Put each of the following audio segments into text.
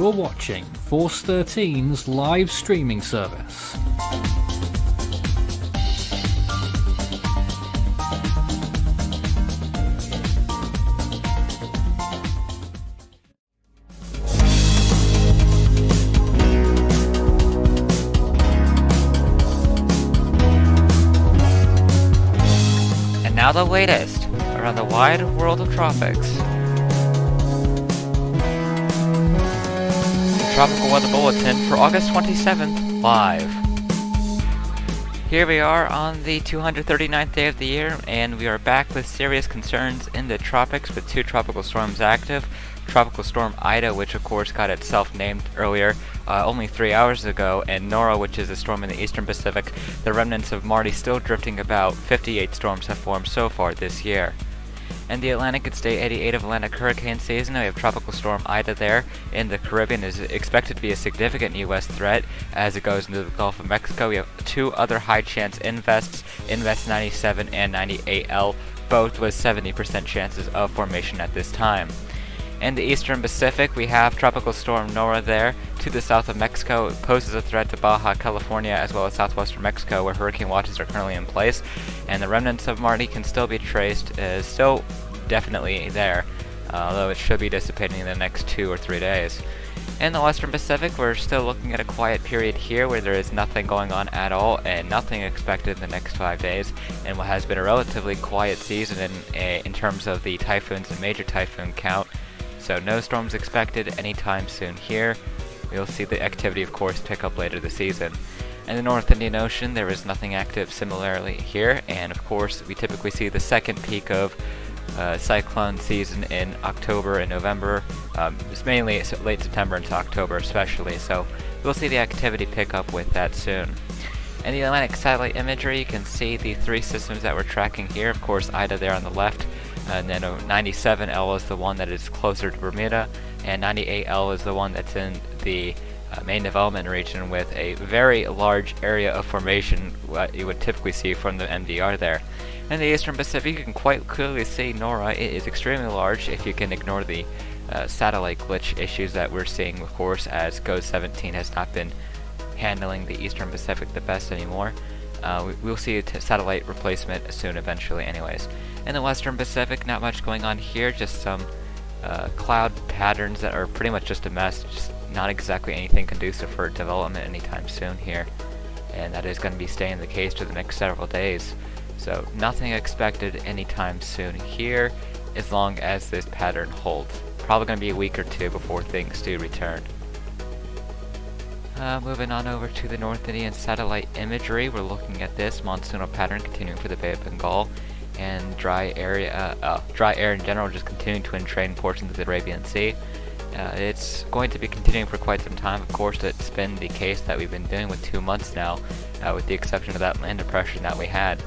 You're watching Force 13's live streaming service. And now the latest around the wide world of tropics. Tropical Weather Bulletin for August 27th, live. Here we are on the 239th day of the year, and we are back with serious concerns in the tropics with two tropical storms active. Tropical Storm Ida, which of course got itself named earlier, only 3 hours ago, and Nora, which is a storm in the eastern Pacific. The remnants of Marty still drifting about. 58 storms have formed so far this year. In the Atlantic, it's day 88 of Atlantic hurricane season. We have Tropical Storm Ida there. In the Caribbean, is expected to be a significant U.S. threat as it goes into the Gulf of Mexico. We have two other high-chance invests, Invest 97 and 98L, both with 70% chances of formation at this time. In the eastern Pacific, we have Tropical Storm Nora there. To the south of Mexico, it poses a threat to Baja California as well as southwestern Mexico, where hurricane watches are currently in place. And the remnants of Marty can still be traced, still definitely there, although it should be dissipating in the next 2 or 3 days. In the western Pacific, we're still looking at a quiet period here where there is nothing going on at all and nothing expected in the next 5 days, and what has been a relatively quiet season in terms of the typhoons and major typhoon count. So no storms expected anytime soon here. We'll see the activity, of course, pick up later this season. In the North Indian Ocean, there is nothing active similarly here, and of course, we typically see the second peak of cyclone season in October and November. It's mainly late September into October especially, so we'll see the activity pick up with that soon. In the Atlantic satellite imagery, you can see the three systems that we're tracking here. Of course, Ida there on the left, and then 97L is the one that is closer to Bermuda, and 98L is the one that's in the main development region with a very large area of formation, what you would typically see from the MDR there. In the eastern Pacific, you can quite clearly see Nora. It is extremely large if you can ignore the satellite glitch issues that we're seeing, of course, as GOES 17 has not been handling the eastern Pacific the best anymore. We'll see a satellite replacement soon eventually anyways. In the western Pacific, not much going on here, just some cloud patterns that are pretty much just a mess, just not exactly anything conducive for development anytime soon here, and that is going to be staying the case for the next several days. So nothing expected anytime soon here as long as this pattern holds. Probably going to be a week or two before things do return. Moving on over to the North Indian satellite imagery, we're looking at this monsoonal pattern continuing for the Bay of Bengal, and dry air in general just continuing to entrain portions of the Arabian Sea. It's going to be continuing for quite some time. Of course, it's been the case that we've been doing with 2 months now, with the exception of that land depression that we had.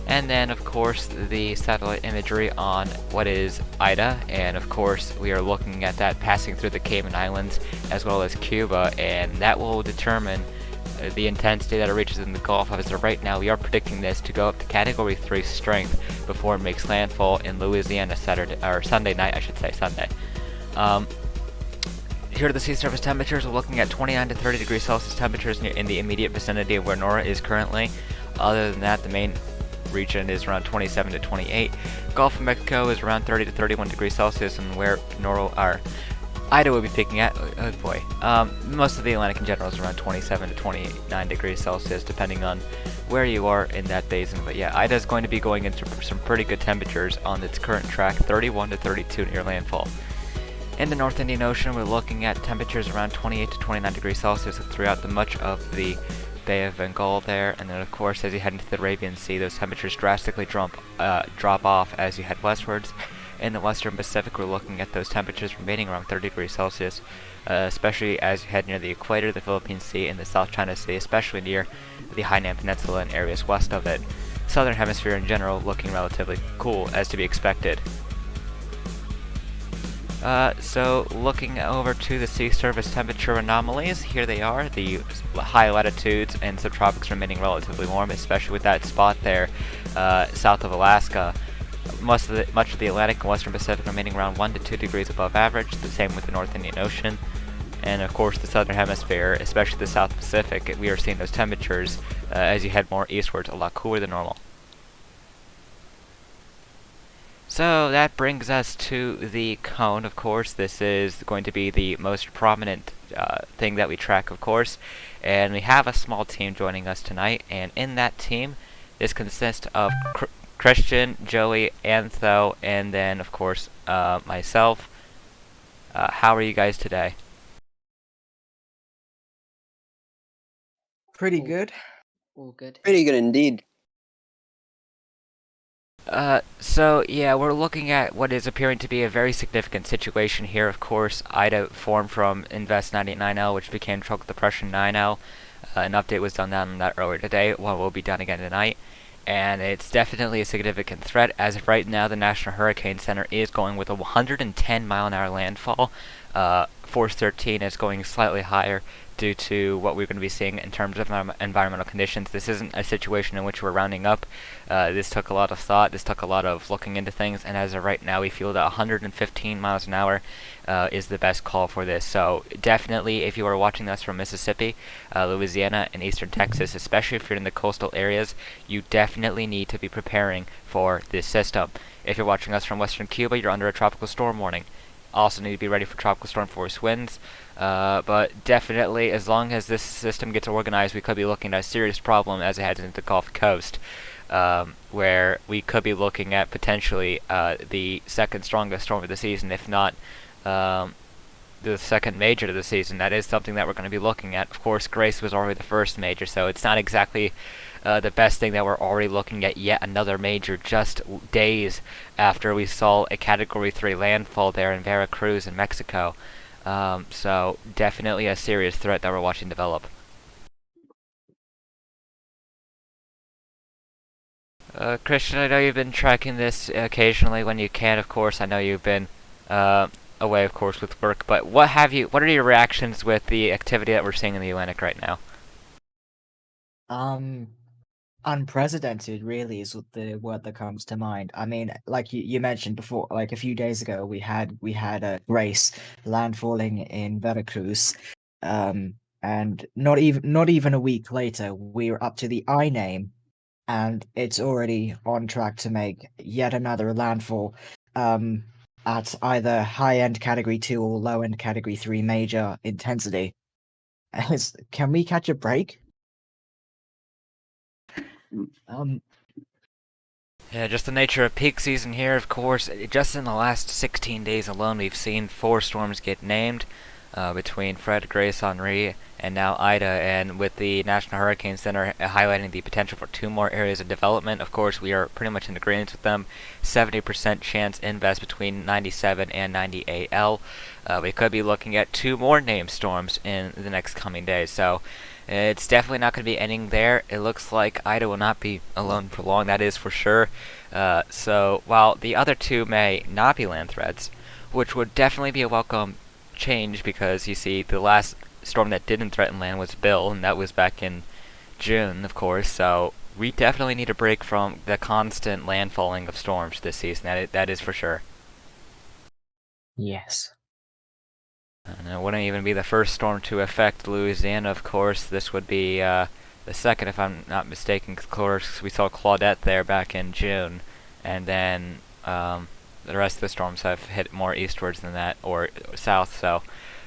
And then, of course, the satellite imagery on what is Ida, and of course, we are looking at that passing through the Cayman Islands as well as Cuba, and that will determine the intensity that it reaches in the Gulf. As of right now, we are predicting this to go up to Category 3 strength before it makes landfall in Louisiana Sunday night, I should say, Sunday. Here are the sea surface temperatures. We're looking at 29 to 30 degrees Celsius temperatures in the immediate vicinity of where Nora is currently. Other than that, the main region is around 27 to 28. Gulf of Mexico is around 30 to 31 degrees Celsius, and where Ida will be peaking at, oh boy, most of the Atlantic in general is around 27 to 29 degrees Celsius, depending on where you are in that basin. But yeah, Ida is going to be going into some pretty good temperatures on its current track, 31 to 32 near landfall. In the North Indian Ocean, we're looking at temperatures around 28 to 29 degrees Celsius throughout the much of the Bay of Bengal there, and then of course as you head into the Arabian Sea, those temperatures drastically drop off as you head westwards. In the western Pacific, we're looking at those temperatures remaining around 30 degrees Celsius, especially as you head near the equator, the Philippine Sea, and the South China Sea, especially near the Hainan Peninsula and areas west of it. Southern Hemisphere in general looking relatively cool, as to be expected. So looking over to the sea surface temperature anomalies, here they are, the high latitudes and subtropics remaining relatively warm, especially with that spot there south of Alaska. Much of the Atlantic and Western Pacific remaining around 1 to 2 degrees above average, the same with the North Indian Ocean. and of course the southern hemisphere, especially the South Pacific, we are seeing those temperatures as you head more eastwards a lot cooler than normal. So that brings us to the cone, of course. This is going to be the most prominent thing that we track, of course. And we have a small team joining us tonight. And in that team, this consists of Christian, Joey, Antho, and then, of course, myself. How are you guys today? Pretty All, good. all good. Pretty good indeed. So yeah, we're looking at what is appearing to be a very significant situation here. Of course, Ida formed from Invest 99L, which became Tropical Depression 9L. An update was done on that earlier today. One will be done again tonight. And it's definitely a significant threat. As of right now, the National Hurricane Center is going with a 110 mile an hour landfall. Force 13 is going slightly higher due to what we're going to be seeing in terms of environmental conditions. This isn't a situation in which we're rounding up. This took a lot of thought. This took a lot of looking into things. And as of right now, we feel that 115 miles an hour is the best call for this. So definitely, if you are watching us from Mississippi, Louisiana, and eastern Texas, especially if you're in the coastal areas, you definitely need to be preparing for this system. If you're watching us from western Cuba, you're under a tropical storm warning. Also need to be ready for tropical storm force winds. But definitely, as long as this system gets organized, we could be looking at a serious problem as it heads into the Gulf Coast, where we could be looking at potentially the second strongest storm of the season, if not the second major of the season. That is something that we're going to be looking at. Of course, Grace was already the first major, so it's not exactly the best thing that we're already looking at yet another major just days after we saw a Category 3 landfall there in Veracruz in Mexico. So definitely a serious threat that we're watching develop. Christian, I know you've been tracking this occasionally when you can, of course. I know you've been away, of course, with work, but what are your reactions with the activity that we're seeing in the Atlantic right now? Unprecedented really is what the word that comes to mind. I mean, like you mentioned before, like a few days ago, we had a Grace landfalling in Veracruz, and not even a week later, we were up to the I name, and it's already on track to make yet another landfall, at either high-end Category 2 or low-end Category 3 major intensity. Can we catch a break? Um, Yeah, just the nature of peak season here, of course. Just in the last 16 days alone, we've seen 4 storms get named between Fred, Grace, Henri, and now Ida. And with the National Hurricane Center highlighting the potential for 2 more areas of development, of course, we are pretty much in agreement with them. 70% chance invest between 97 and 98L. We could be looking at 2 more named storms in the next coming days. So it's definitely not going to be ending there. It looks like Ida will not be alone for long, that is for sure. So while the other 2 may not be land threats, which would definitely be a welcome change, because you see the last storm that didn't threaten land was Bill, and that was back in June, of course. So we definitely need a break from the constant landfalling of storms this season. That is for sure. yes. And it wouldn't even be the first storm to affect Louisiana, of course. This would be the second, if I'm not mistaken. Of course, we saw Claudette there back in June, and then the rest of the storms have hit more eastwards than that, or south. So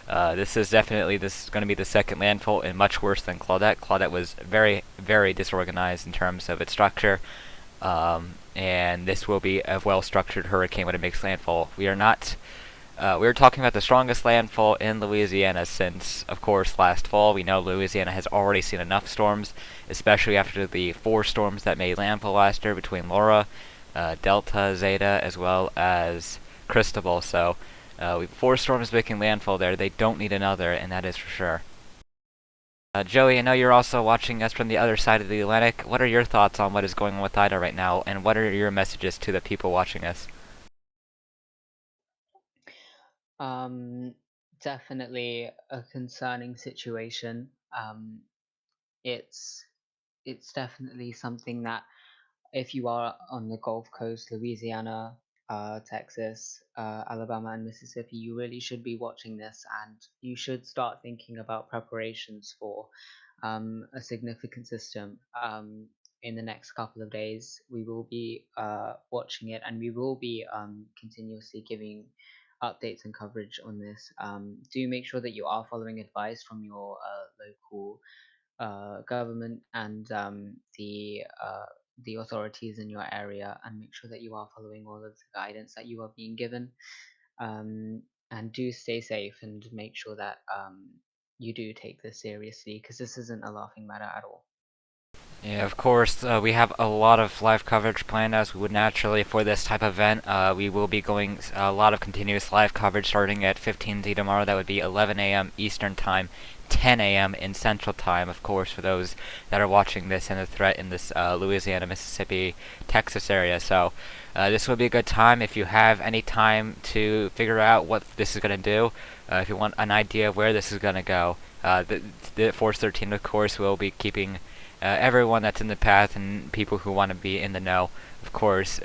this is going to be the second landfall, and much worse than Claudette. Claudette was very, very disorganized in terms of its structure, and this will be a well-structured hurricane when it makes landfall. We are not. We were talking about the strongest landfall in Louisiana since, of course, last fall. We know Louisiana has already seen enough storms, especially after the 4 storms that made landfall last year between Nora, Delta, Zeta, as well as Cristobal. So, 4 storms making landfall there. They don't need another, and that is for sure. Joey, I know you're also watching us from the other side of the Atlantic. What are your thoughts on what is going on with Ida right now, and what are your messages to the people watching us? Um, Definitely a concerning situation. It's it's definitely something that if you are on the Gulf Coast, Louisiana, Texas, Alabama, and Mississippi, you really should be watching this, and you should start thinking about preparations for a significant system. In the next couple of days, we will be watching it, and we will be continuously giving updates and coverage on this. Do make sure that you are following advice from your local government and the authorities in your area, and make sure that you are following all of the guidance that you are being given. And do stay safe and make sure that you do take this seriously, because this isn't a laughing matter at all. Yeah, of course, we have a lot of live coverage planned as we would naturally for this type of event. We will be going a lot of continuous live coverage starting at 15Z tomorrow. That would be 11 a.m. Eastern Time, 10 a.m. in Central Time, of course, for those that are watching this and the threat in this Louisiana, Mississippi, Texas area. So this would be a good time if you have any time to figure out what this is going to do. If you want an idea of where this is going to go, the Force 13, of course, will be keeping everyone that's in the path and people who want to be in the know, of course,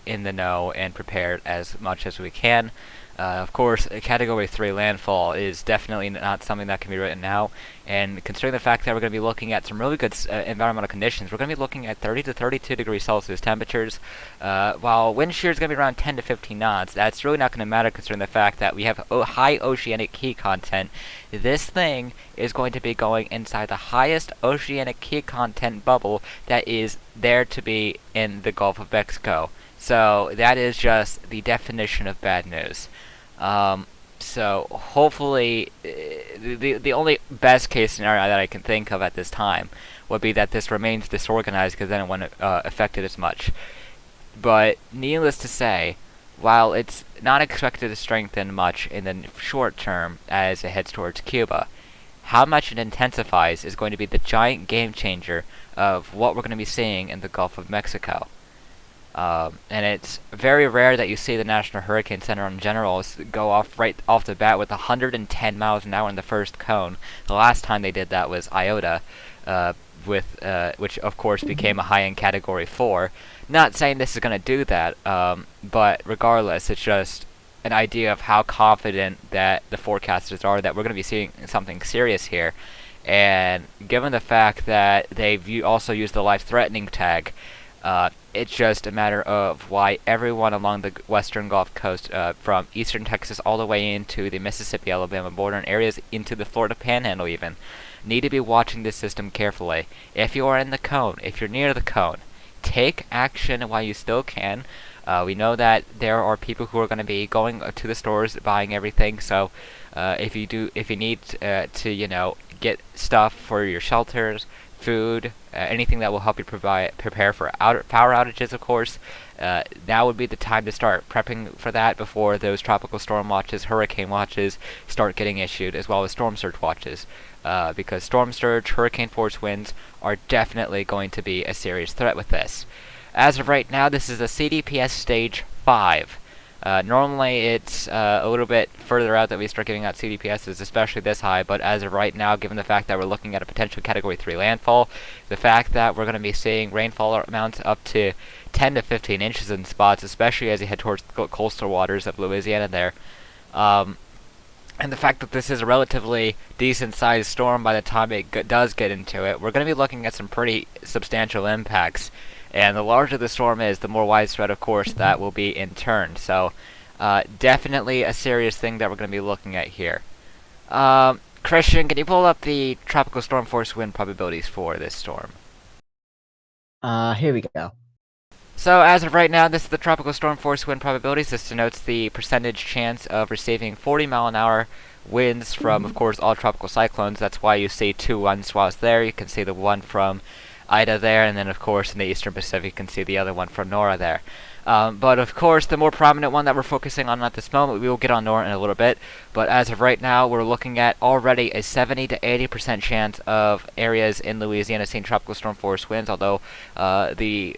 in the know and prepared as much as we can. Of course, a Category 3 landfall is definitely not something that can be written now, and considering the fact that we're going to be looking at some really good environmental conditions, we're going to be looking at 30 to 32 degrees Celsius temperatures, while wind shear is going to be around 10 to 15 knots. That's really not going to matter considering the fact that we have high oceanic heat content. This thing is going to be going inside the highest oceanic heat content bubble that is there to be in the Gulf of Mexico. So that is just the definition of bad news. So hopefully, the only best case scenario that I can think of at this time would be that this remains disorganized because then it wouldn't affect it as much. But needless to say, while it's not expected to strengthen much in the short term as it heads towards Cuba, how much it intensifies is going to be the giant game changer of what we're going to be seeing in the Gulf of Mexico. And it's very rare that you see the National Hurricane Center in general go off right off the bat with 110 miles an hour in the first cone. The last time they did that was Iota, which of course became a high-end Category 4. Not saying this is going to do that, but regardless, it's just an idea of how confident that the forecasters are that we're going to be seeing something serious here. And given the fact that they've also used the life-threatening tag, it's just a matter of why everyone along the western Gulf Coast, from eastern Texas all the way into the Mississippi-Alabama border and areas into the Florida Panhandle even, need to be watching this system carefully. If you are in the cone, if you're near the cone, take action while you still can. We know that there are people who are going to be going to the stores buying everything, so if you need to, get stuff for your shelters, food, anything that will help you prepare for power outages, of course. Now would be the time to start prepping for that before those tropical storm watches, hurricane watches start getting issued, as well as storm surge watches. Because storm surge, hurricane force winds are definitely going to be a serious threat with this. As of right now, this is a CDPS Stage 5. Normally it's a little bit further out that we start giving out CDPSs, especially this high, but as of right now, given the fact that we're looking at a potential Category 3 landfall, the fact that we're going to be seeing rainfall amounts up to 10 to 15 inches in spots, especially as you head towards the coastal waters of Louisiana there, and the fact that this is a relatively decent-sized storm by the time it does get into it, we're going to be looking at some pretty substantial impacts. And the larger the storm is, the more widespread, of course, that will be in turn. So, definitely a serious thing that we're going to be looking at here. Christian, can you pull up the tropical storm force wind probabilities for this storm? Here we go. So, as of right now, this is the tropical storm force wind probabilities. This denotes the percentage chance of receiving 40-mile-an-hour winds from, of course, all tropical cyclones. That's why you see 2 wind swaths there. You can see the one from Ida there, and then of course in the eastern Pacific you can see the other one from Nora there. But of course the more prominent one that we're focusing on at this moment, we will get on Nora in a little bit, but as of right now we're looking at already a 70 to 80% chance of areas in Louisiana seeing tropical storm force winds, although the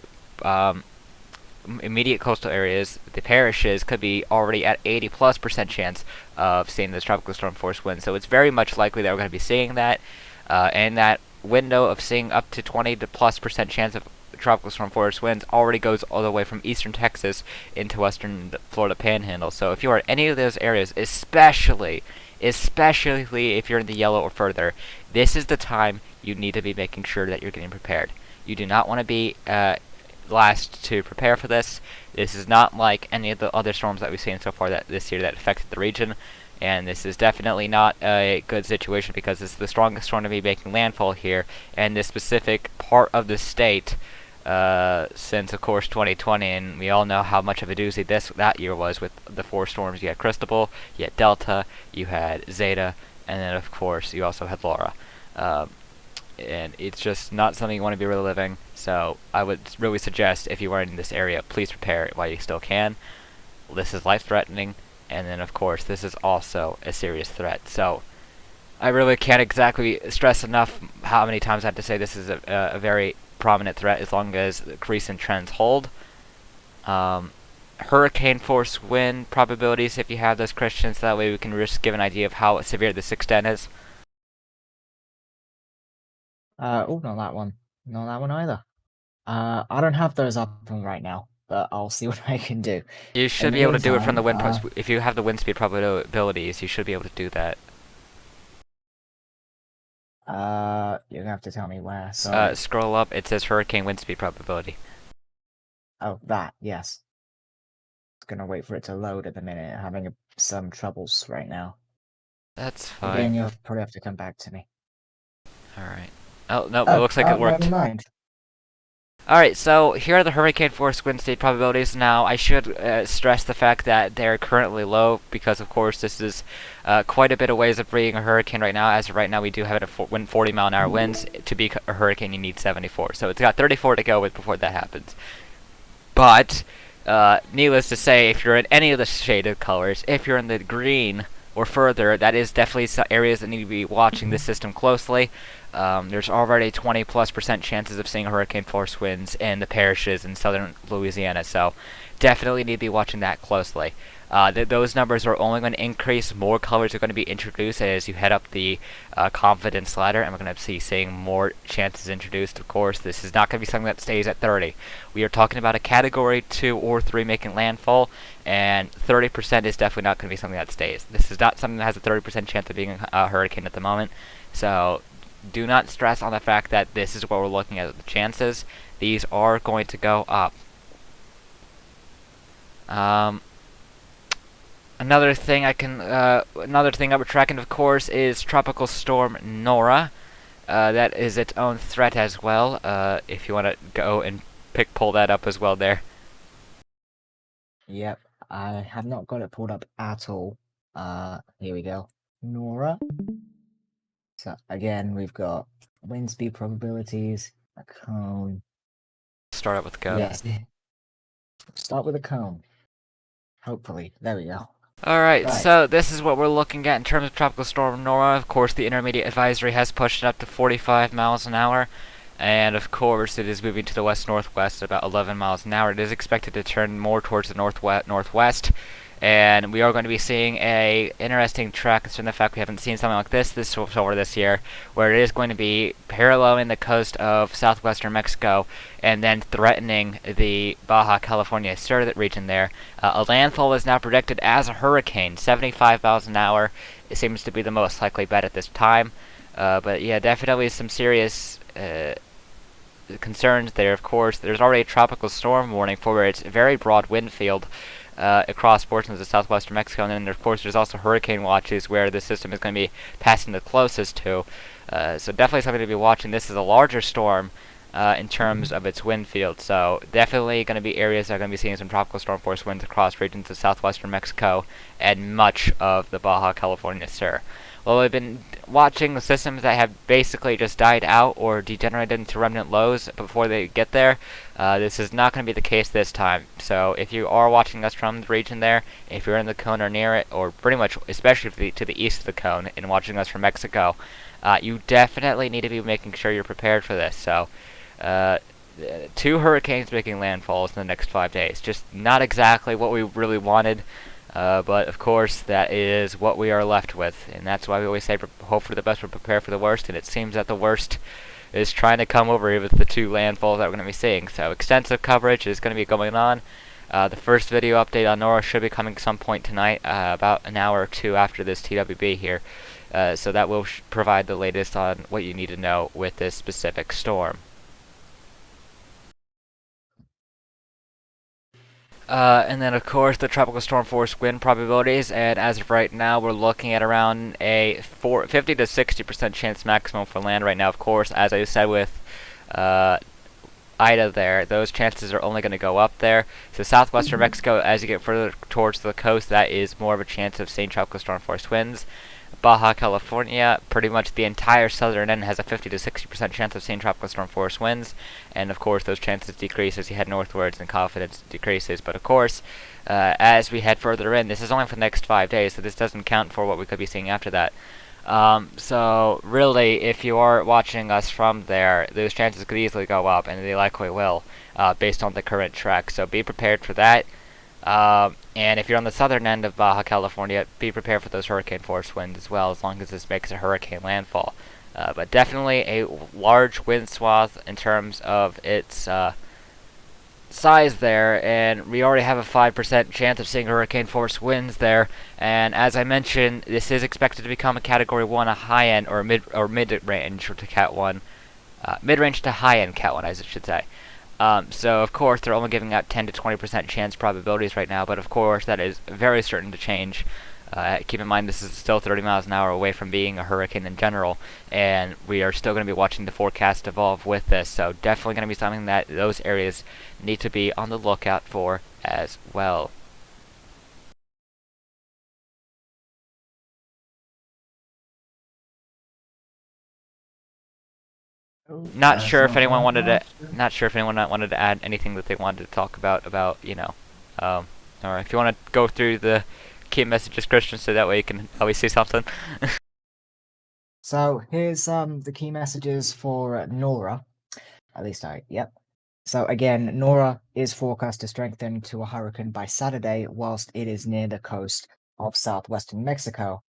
immediate coastal areas, the parishes, could be already at 80+% chance of seeing this tropical storm force wind. So it's very much likely that we're going to be seeing that, and that window of seeing up to 20 to +% chance of tropical storm force winds already goes all the way from eastern Texas into western Florida Panhandle. So if you are in any of those areas, especially if you're in the yellow or further, this is the time you need to be making sure that you're getting prepared. You do not want to be last to prepare for this. This is not like any of the other storms that we've seen so far this year that affected the region. And this is definitely not a good situation because it's the strongest storm to be making landfall here and this specific part of the state since, of course, 2020. And we all know how much of a doozy that year was with the 4 storms. You had Cristobal, you had Delta, you had Zeta, and then, of course, you also had Laura. And it's just not something you want to be reliving. So I would really suggest, if you are in this area, please prepare while you still can. This is life-threatening. And then, of course, this is also a serious threat. So I really can't exactly stress enough how many times I have to say this is a very prominent threat as long as the recent trends hold. Hurricane force wind probabilities, if you have those, Christians, so that way we can just give an idea of how severe this extent is. Oh, not that one. Not that one either. I don't have those up right now, but I'll see what I can do. You should be able to do it from the wind if you have the wind speed probabilities, you should be able to do that. You're gonna have to tell me where. Sorry. Scroll up, it says hurricane wind speed probability. Oh, that, yes. Just gonna wait for it to load at the minute. Having some troubles right now. That's fine. Again, you'll probably have to come back to me. Alright. Oh, no, it looks like it worked. Never mind. Alright, so here are the hurricane force wind speed probabilities. Now, I should stress the fact that they're currently low because, of course, this is quite a bit of ways of being a hurricane right now. As of right now, we do have it at 40-mile-an-hour winds. To be a hurricane, you need 74. So it's got 34 to go with before that happens. But, needless to say, if you're in any of the shaded colors, if you're in the green or further, that is definitely some areas that need to be watching this system closely. There's already 20+% chances of seeing hurricane force winds in the parishes in southern Louisiana, so definitely need to be watching that closely. Those numbers are only going to increase. More colors are going to be introduced as you head up the confidence ladder, and we're going to be seeing more chances introduced. Of course, this is not going to be something that stays at 30. We are talking about a category 2 or 3 making landfall, and 30% is definitely not going to be something that stays. This is not something that has a 30% chance of being a hurricane at the moment, so do not stress on the fact that this is what we're looking at the chances. These are going to go up. Another thing that we're tracking, of course, is Tropical Storm Nora. That is its own threat as well. If you want to go and pull that up as well there. Yep, I have not got it pulled up at all. Here we go. Nora. So again, we've got wind speed probabilities, a cone. Start out with the cone. Yes. Start with a cone. Hopefully. There we go. Alright, so this is what we're looking at in terms of Tropical Storm Nora. Of course, the intermediate advisory has pushed it up to 45 miles an hour. And of course, it is moving to the west-northwest at about 11 miles an hour. It is expected to turn more towards the northwest. And we are going to be seeing a interesting track concerning the fact we haven't seen something like this so far this year, where it is going to be paralleling the coast of southwestern Mexico and then threatening the Baja California region there. A landfall is now predicted as a hurricane, 75 miles an hour. It seems to be the most likely bet at this time. But yeah, definitely some serious concerns there. Of course, there's already a tropical storm warning for its very broad wind field across portions of southwestern Mexico, and then of course there's also hurricane watches where the system is going to be passing the closest to. So definitely something to be watching. This is a larger storm in terms of its wind field, so definitely going to be areas that are going to be seeing some tropical storm force winds across regions of southwestern Mexico and much of the Baja California Sur. Well, we've been watching the systems that have basically just died out or degenerated into remnant lows before they get there. This is not going to be the case this time. So if you are watching us from the region there, if you're in the cone or near it, or pretty much especially to the east of the cone and watching us from Mexico, you definitely need to be making sure you're prepared for this. So 2 hurricanes making landfalls in the next 5 days. Just not exactly what we really wanted. But of course, that is what we are left with, and that's why we always say hope for the best but prepare for the worst, and it seems that the worst is trying to come over with the 2 landfalls that we're going to be seeing. So extensive coverage is going to be going on. The first video update on Nora should be coming some point tonight, about an hour or 2 after this TWB here. So that will provide the latest on what you need to know with this specific storm. And then, of course, the tropical storm force wind probabilities, and as of right now, we're looking at around a 50 to 60% chance maximum for land right now. Of course, as I said with Ida there, those chances are only going to go up there. So southwestern Mexico, as you get further towards the coast, that is more of a chance of seeing tropical storm force winds. Baja California, pretty much the entire southern end has a 50 to 60% chance of seeing tropical storm force winds, and of course those chances decrease as you head northwards and confidence decreases. But of course, as we head further in, this is only for the next 5 days, so this doesn't count for what we could be seeing after that. So really, if you are watching us from there, those chances could easily go up, and they likely will, based on the current track. So be prepared for that. And if you're on the southern end of Baja California, be prepared for those hurricane force winds as well, as long as this makes a hurricane landfall. But definitely a large wind swath in terms of its size there, and we already have a 5% chance of seeing hurricane force winds there. And as I mentioned, this is expected to become a Category 1, a high end or mid range to Cat 1, mid range to high end Cat 1, as it should say. So of course they're only giving out 10 to 20% chance probabilities right now, but of course that is very certain to change. Keep in mind this is still 30 miles an hour away from being a hurricane in general, and we are still going to be watching the forecast evolve with this, so definitely going to be something that those areas need to be on the lookout for as well. Not sure if anyone wanted to add anything that they wanted to talk about or if you want to go through the key messages, Christian, so that way you can always see something. So here's the key messages for Nora. At least yep. So again, Nora is forecast to strengthen to a hurricane by Saturday whilst it is near the coast of southwestern Mexico.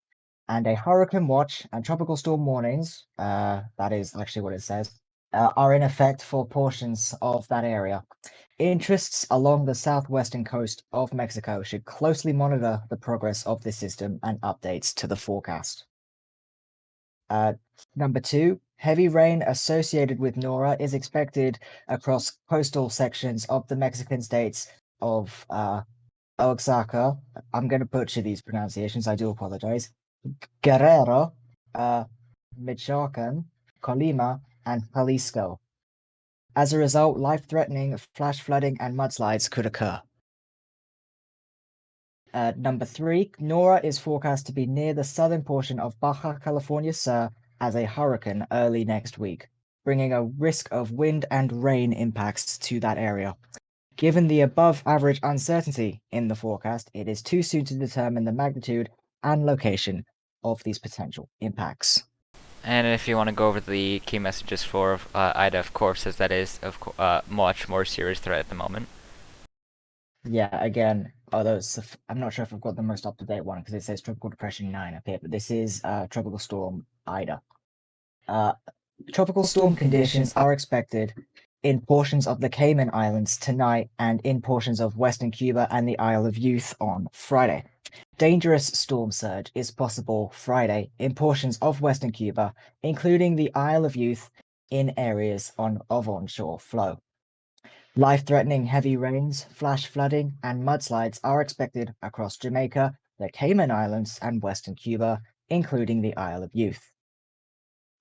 And a hurricane watch and tropical storm warnings, that is actually what it says, are in effect for portions of that area. Interests along the southwestern coast of Mexico should closely monitor the progress of the system and updates to the forecast. Number 2, heavy rain associated with Nora is expected across coastal sections of the Mexican states of Oaxaca. I'm going to butcher these pronunciations, I do apologize. Guerrero, Michoacan, Colima, and Jalisco. As a result, life-threatening flash flooding and mudslides could occur. Number 3, Nora is forecast to be near the southern portion of Baja California Sur as a hurricane early next week, bringing a risk of wind and rain impacts to that area. Given the above-average uncertainty in the forecast, it is too soon to determine the magnitude and location of these potential impacts. And if you want to go over the key messages for Ida, of course, as that is much more serious threat at the moment. Yeah, again, although I'm not sure if I've got the most up-to-date one because it says Tropical Depression 9 up here, but this is Tropical Storm Ida. Tropical storm conditions are expected in portions of the Cayman Islands tonight and in portions of Western Cuba and the Isle of Youth on Friday. Dangerous storm surge is possible Friday in portions of Western Cuba, including the Isle of Youth in areas of onshore flow. Life-threatening heavy rains, flash flooding, and mudslides are expected across Jamaica, the Cayman Islands, and Western Cuba, including the Isle of Youth.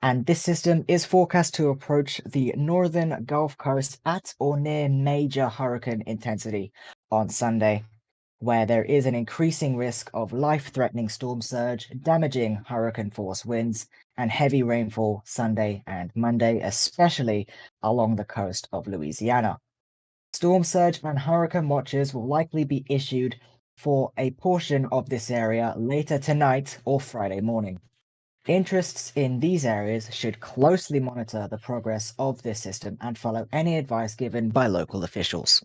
And this system is forecast to approach the northern Gulf Coast at or near major hurricane intensity on Sunday, where there is an increasing risk of life-threatening storm surge, damaging hurricane force winds, and heavy rainfall Sunday and Monday, especially along the coast of Louisiana. Storm surge and hurricane watches will likely be issued for a portion of this area later tonight or Friday morning. Interests in these areas should closely monitor the progress of this system and follow any advice given by local officials.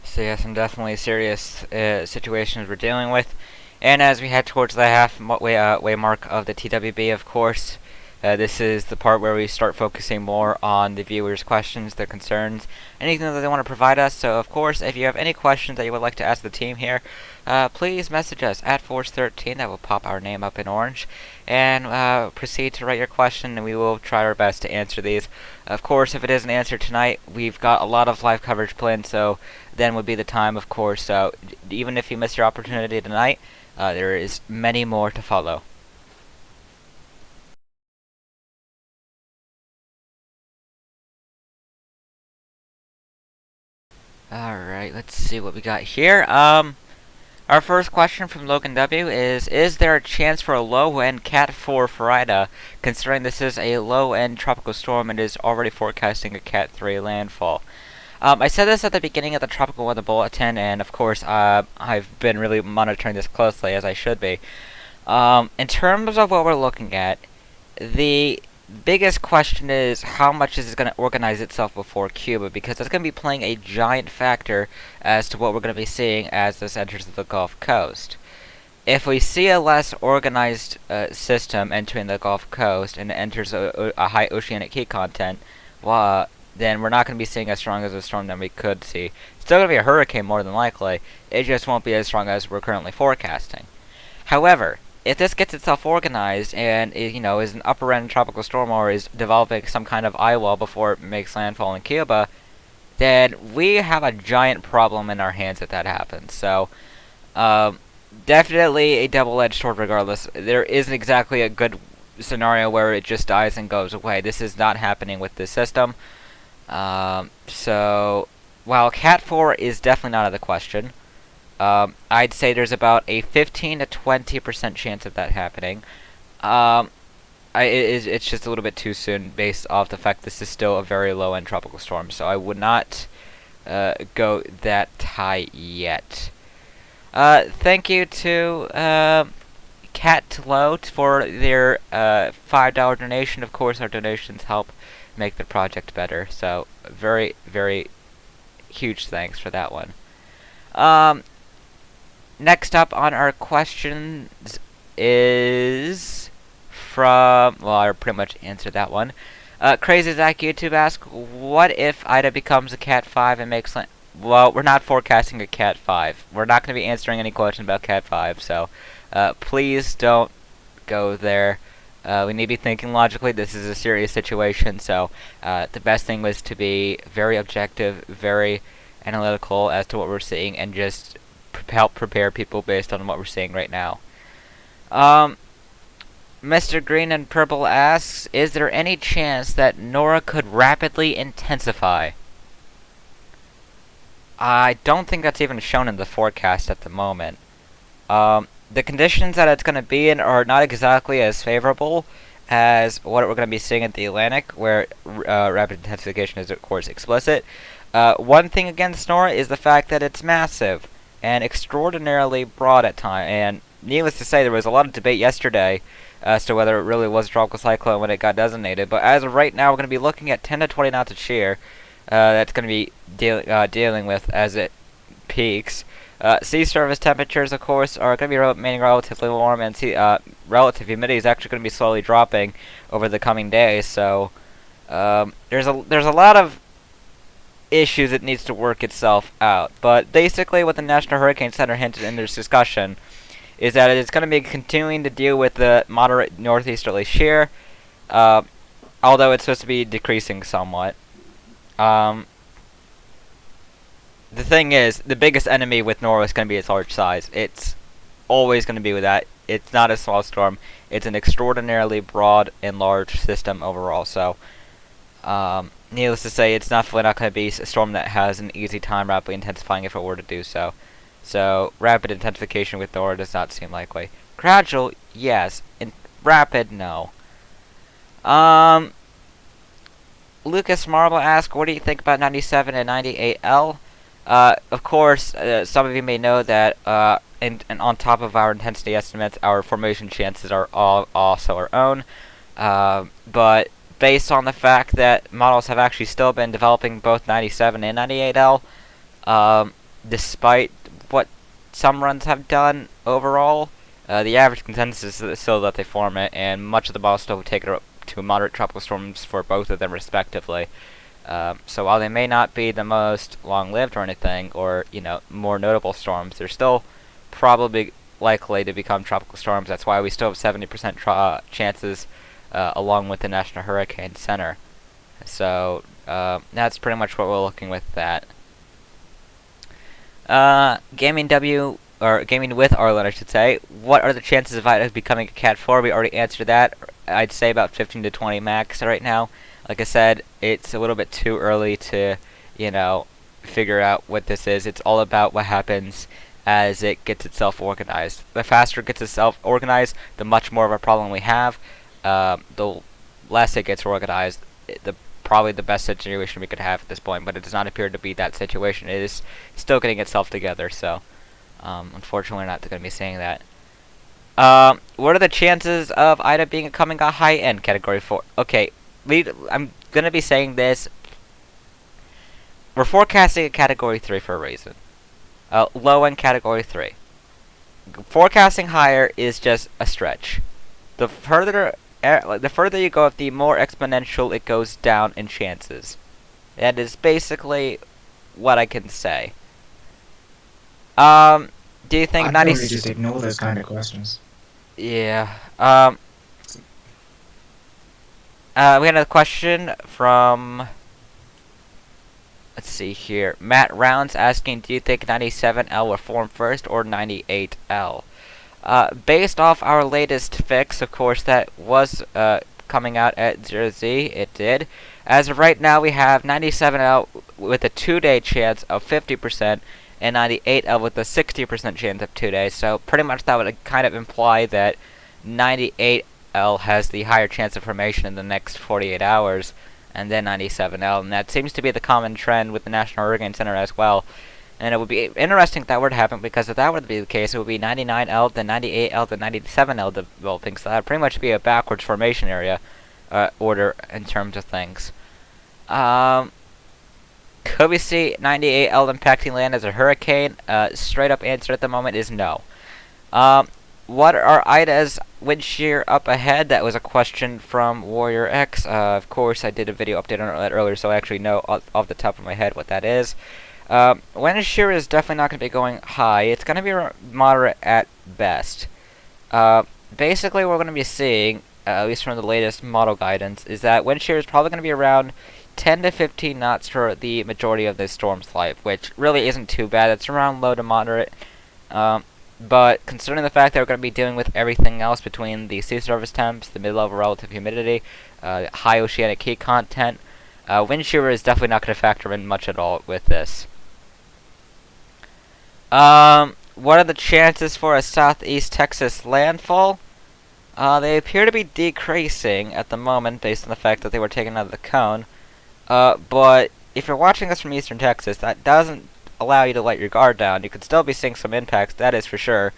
So yeah, some definitely serious situations we're dealing with. And as we head towards the halfway mark of the TWB, of course, this is the part where we start focusing more on the viewers' questions, their concerns, anything that they want to provide us. So, of course, if you have any questions that you would like to ask the team here, please message us at Force13. That will pop our name up in orange. And proceed to write your question, and we will try our best to answer these. Of course, if it isn't answered tonight, we've got a lot of live coverage planned, so then would be the time, of course. So even if you miss your opportunity tonight, there is many more to follow. Alright, let's see what we got here. Our first question from Logan W is there a chance for a low-end Cat 4 for Ida, considering this is a low-end tropical storm and is already forecasting a Cat 3 landfall? I said this at the beginning of the Tropical Weather Bulletin, and of course, I've been really monitoring this closely, as I should be. In terms of what we're looking at, the biggest question is how much is it going to organize itself before Cuba, because that's going to be playing a giant factor as to what we're going to be seeing as this enters the Gulf Coast. If we see a less organized system entering the Gulf Coast and it enters a high oceanic heat content, then we're not going to be seeing as strong as a storm that we could see. It's still going to be a hurricane more than likely, it just won't be as strong as we're currently forecasting. However, if this gets itself organized and is an upper end tropical storm or is developing some kind of eye wall before it makes landfall in Cuba, then we have a giant problem in our hands if that happens. So definitely a double-edged sword regardless. There isn't exactly a good scenario where it just dies and goes away. This is not happening with this system. So while Cat 4 is definitely not out of the question, I'd say there's about a 15 to 20% chance of that happening. It's just a little bit too soon based off the fact this is still a very low-end tropical storm, so I would not go that high yet. Thank you to Cat Low for their $5 donation. Of course, our donations help make the project better, so very, very huge thanks for that one. Next up on our questions is from, well, I pretty much answered that one. Crazy Zach YouTube asks, what if Ida becomes a Cat 5 and makes well, we're not forecasting a Cat 5. We're not going to be answering any questions about Cat 5, so please don't go there. We need to be thinking logically. This is a serious situation, so the best thing was to be very objective, very analytical as to what we're seeing, and just help prepare people based on what we're seeing right now. Mr. Green and Purple asks, is there any chance that Nora could rapidly intensify? I don't think that's even shown in the forecast at the moment. The conditions that it's going to be in are not exactly as favorable as what we're going to be seeing in the Atlantic, where rapid intensification is, of course, explicit. One thing against Nora is the fact that it's massive and extraordinarily broad at times. And needless to say, there was a lot of debate yesterday as to whether it really was a tropical cyclone when it got designated. But as of right now, we're going to be looking at 10 to 20 knots of shear that's going to be dealing with as it peaks. Sea surface temperatures, of course, are going to be remaining relatively warm, and relative humidity is actually going to be slowly dropping over the coming days. So there's a lot of issues that needs to work itself out. But basically, what the National Hurricane Center hinted in this discussion is that it's going to be continuing to deal with the moderate northeasterly shear, although it's supposed to be decreasing somewhat. The thing is, the biggest enemy with Nora is going to be its large size. It's always going to be with that. It's not a small storm. It's an extraordinarily broad and large system overall. So, needless to say, it's definitely not going to be a storm that has an easy time rapidly intensifying if it were to do so. So, rapid intensification with Nora does not seem likely. Gradual, yes. Rapid, no. Lucas Marble asks, what do you think about 97 and 98L? Of course, some of you may know that and on top of our intensity estimates, our formation chances are also our own. But based on the fact that models have actually still been developing both 97 and 98L, despite what some runs have done overall. The average consensus is still that they form it, and much of the models still take it up to moderate tropical storms for both of them respectively. So while they may not be the most long-lived or anything, or more notable storms, they're still probably likely to become tropical storms. That's why we still have 70% chances, along with the National Hurricane Center. So that's pretty much what we're looking with that. Gaming with Arlen, I should say. What are the chances of it becoming a Cat 4? We already answered that. I'd say about 15 to 20 max right now. Like I said, it's a little bit too early to, figure out what this is. It's all about what happens as it gets itself organized. The faster it gets itself organized, the much more of a problem we have. The less it gets organized, probably the best situation we could have at this point, but it does not appear to be that situation. It is still getting itself together, so unfortunately we're not going to be seeing that. What are the chances of Ida becoming a high-end Category 4? Okay, I'm going to be saying this. We're forecasting a Category 3 for a reason. Low-end Category 3. Forecasting higher is just a stretch. The further you go up, the more exponential it goes down in chances. That is basically what I can say. Do you think I 90? really just ignore those kind of questions. Yeah. We got another question from. Let's see here. Matt Rounds asking, do you think 97L will form first or 98L? Based off our latest fix, of course, that was coming out at 0Z, it did. As of right now, we have 97L with a 2-day chance of 50% and 98L with a 60% chance of 2 days. So pretty much that would kind of imply that 98L has the higher chance of formation in the next 48 hours, and then 97L. And that seems to be the common trend with the National Hurricane Center as well. And it would be interesting if that were to happen, because if that were to be the case, it would be 99L, then 98L, then 97L developing. So that would pretty much be a backwards formation area order in terms of things. Could we see 98L impacting land as a hurricane? Straight up answer at the moment is no. What are Ida's wind shear up ahead? That was a question from Warrior X. Of course, I did a video update on that earlier, so I actually know off the top of my head what that is. Wind shear is definitely not going to be going high. It's going to be moderate at best. Basically, what we're going to be seeing, at least from the latest model guidance, is that wind shear is probably going to be around 10 to 15 knots for the majority of this storm's life, which really isn't too bad. It's around low to moderate. But considering the fact that we're going to be dealing with everything else between the sea surface temps, the mid-level relative humidity, high oceanic heat content, wind shear is definitely not going to factor in much at all with this. What are the chances for a southeast Texas landfall? They appear to be decreasing at the moment based on the fact that they were taken out of the cone. But if you're watching this from eastern Texas, that doesn't allow you to let your guard down. You could still be seeing some impacts, that is for sure.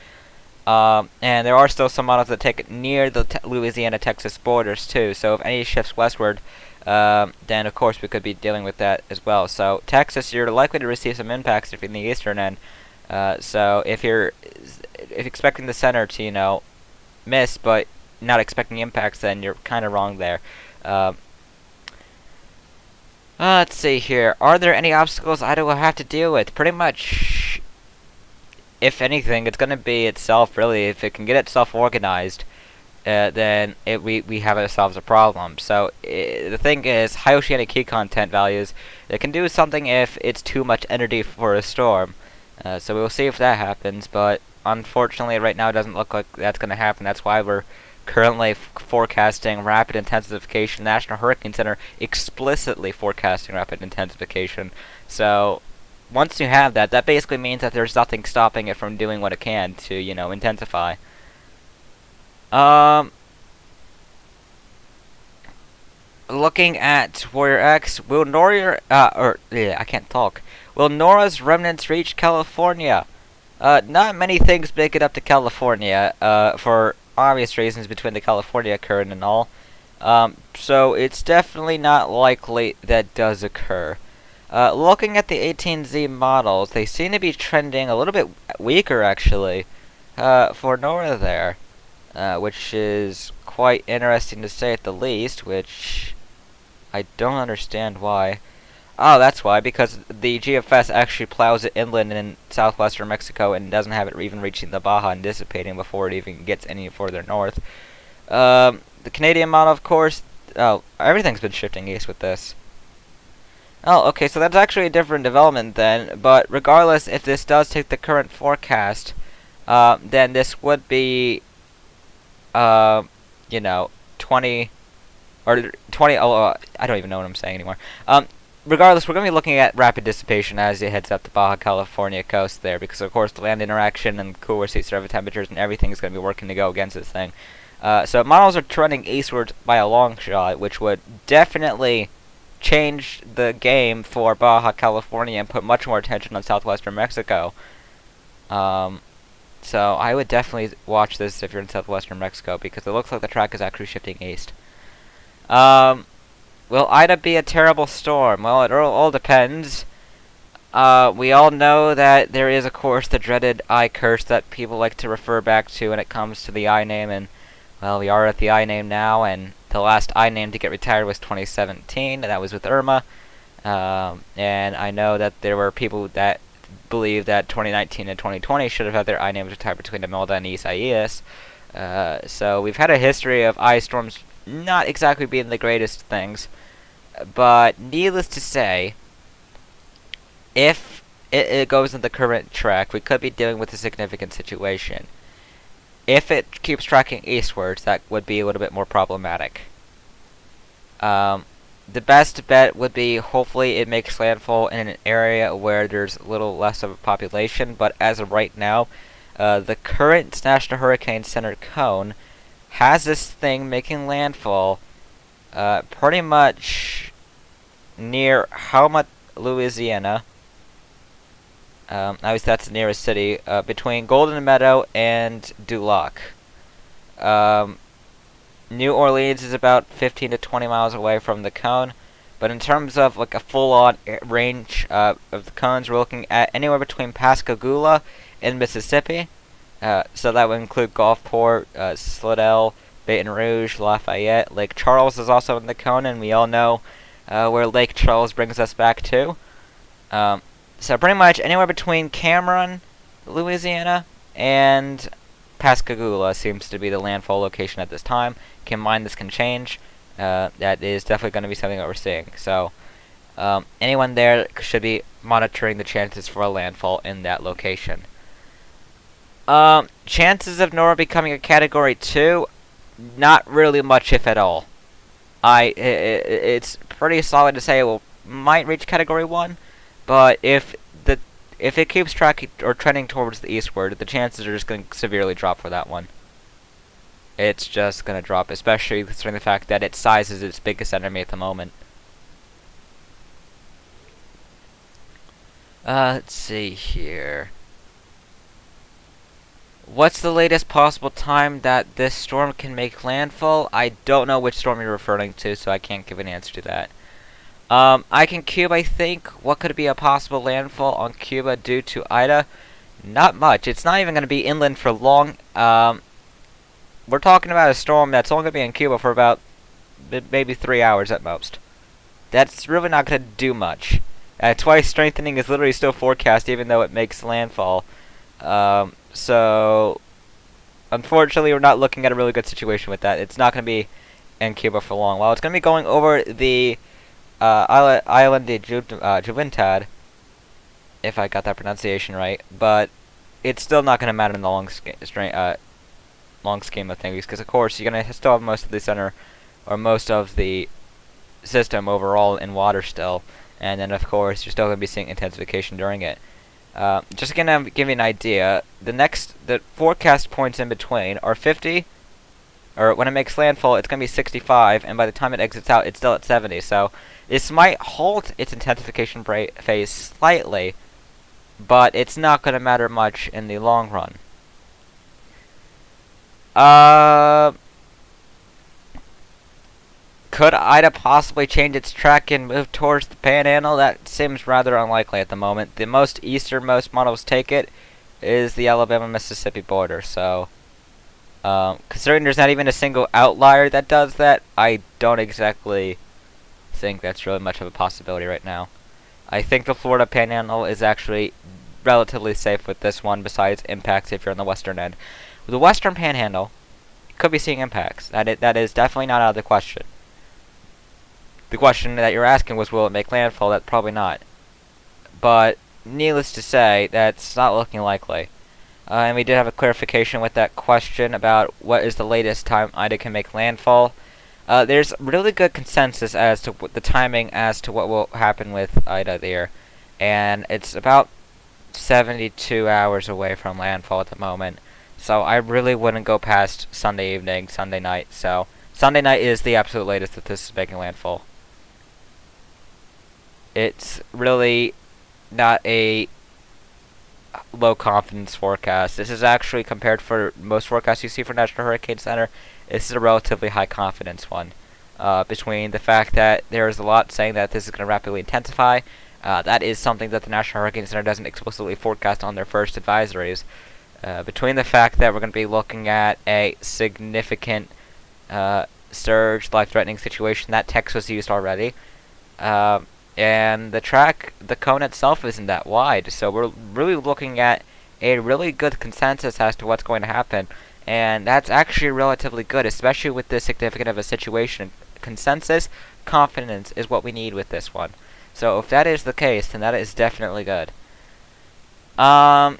And there are still some models that take it near the Louisiana-Texas borders too. So if any shifts westward, then of course we could be dealing with that as well. So Texas, you're likely to receive some impacts if you're in the eastern end. So if you're expecting the center to, miss, but not expecting impacts, then you're kind of wrong there. Let's see here. Are there any obstacles Ida will have to deal with? Pretty much, if anything, it's going to be itself, really. If it can get itself organized, then we have ourselves a problem. So the thing is, high oceanic heat content values, they can do something if it's too much energy for a storm. So we'll see if that happens, but unfortunately right now it doesn't look like that's going to happen. That's why we're currently forecasting rapid intensification. National Hurricane Center explicitly forecasting rapid intensification. So once you have that, that basically means that there's nothing stopping it from doing what it can to, intensify. Looking at Warrior X, will Nora, I can't talk. Will Nora's remnants reach California? Not many things make it up to California, for obvious reasons between the California current and all. So it's definitely not likely that does occur. Looking at the 18Z models, they seem to be trending a little bit weaker, actually, for Nora there, which is quite interesting to say at the least, which I don't understand why. Oh, that's why, because the GFS actually plows it inland in southwestern Mexico and doesn't have it even reaching the Baja and dissipating before it even gets any further north. The Canadian model, of course, oh, everything's been shifting east with this. Oh, okay, so that's actually a different development then, but regardless, if this does take the current forecast, then this would be, you know, 20, or 20, I don't even know what I'm saying anymore. Regardless, we're going to be looking at rapid dissipation as it heads up the Baja California coast there, because of course the land interaction and cooler sea surface temperatures and everything is going to be working to go against this thing. So models are trending eastwards by a long shot, which would definitely change the game for Baja California and put much more attention on southwestern Mexico. So I would definitely watch this if you're in southwestern Mexico, because it looks like the track is actually shifting east. Will Ida be a terrible storm? Well, it all depends. We all know that there is, of course, the dreaded I curse that people like to refer back to when it comes to the I name, and, well, we are at the I name now, and the last I name to get retired was 2017, and that was with Irma. And I know that there were people that believe that 2019 and 2020 should have had their I names retired between Imelda and Isaias. So we've had a history of ice storms not exactly being the greatest things. But needless to say, if it goes in the current track, we could be dealing with a significant situation. If it keeps tracking eastwards, that would be a little bit more problematic. The best bet would be hopefully it makes landfall in an area where there's a little less of a population, but as of right now, the current National Hurricane Center cone has this thing making landfall pretty much near Helmut, Louisiana. Obviously that's the nearest city, between Golden Meadow and Duloc. New Orleans is about 15 to 20 miles away from the cone, but in terms of like a full-on range of the cones, we're looking at anywhere between Pascagoula and Mississippi. So that would include Gulfport, Slidell, Baton Rouge, Lafayette. Lake Charles is also in the cone, and we all know where Lake Charles brings us back to. So pretty much anywhere between Cameron, Louisiana, and Pascagoula seems to be the landfall location at this time. Keep in mind this can change. That is definitely going to be something that we're seeing. So anyone there should be monitoring the chances for a landfall in that location. Chances of Nora becoming a Category 2, not really much, if at all. It's pretty solid to say it might reach Category 1, but if it keeps tracking or trending towards the eastward, the chances are just going to severely drop for that one. It's just going to drop, especially considering the fact that its size is its biggest enemy at the moment. Let's see here. What's the latest possible time that this storm can make landfall? I don't know which storm you're referring to, so I can't give an answer to that. I can Cuba, I think. What could be a possible landfall on Cuba due to Ida? Not much. It's not even going to be inland for long. We're talking about a storm that's only going to be in Cuba for about maybe 3 hours at most. That's really not going to do much. Twice strengthening is literally still forecast even though it makes landfall. So, unfortunately, we're not looking at a really good situation with that. It's not going to be in Cuba for long. While it's going to be going over the Island de Juventud, if I got that pronunciation right, but it's still not going to matter in the long scheme of things, because of course you're going to still have most of the center, or most of the system overall in water still, and then of course you're still going to be seeing intensification during it. Just gonna give you an idea, the forecast points in between are 50, or when it makes landfall, it's gonna be 65, and by the time it exits out, it's still at 70. So this might halt its intensification phase slightly, but it's not gonna matter much in the long run. Could Ida possibly change its track and move towards the Panhandle? That seems rather unlikely at the moment. The most easternmost models take it is the Alabama-Mississippi border, so considering there's not even a single outlier that does that, I don't exactly think that's really much of a possibility right now. I think the Florida Panhandle is actually relatively safe with this one, besides impacts if you're on the western end. With the western Panhandle, you could be seeing impacts. That is definitely not out of the question. The question that you're asking was, will it make landfall? That's probably not. But needless to say, that's not looking likely. And we did have a clarification with that question about what is the latest time Ida can make landfall. There's really good consensus as to the timing as to what will happen with Ida there. And it's about 72 hours away from landfall at the moment. So I really wouldn't go past Sunday evening, Sunday night. So Sunday night is the absolute latest that this is making landfall. It's really not a low confidence forecast. This is actually, compared for most forecasts you see for National Hurricane Center, this is a relatively high confidence one. Between the fact that there is a lot saying that this is going to rapidly intensify, that is something that the National Hurricane Center doesn't explicitly forecast on their first advisories. Between the fact that we're going to be looking at a significant surge, life-threatening situation, that text was used already. And the cone itself isn't that wide, so we're really looking at a really good consensus as to what's going to happen, and that's actually relatively good, especially with this significant of a situation. Consensus, confidence is what we need with this one. So if that is the case, then that is definitely good. Let's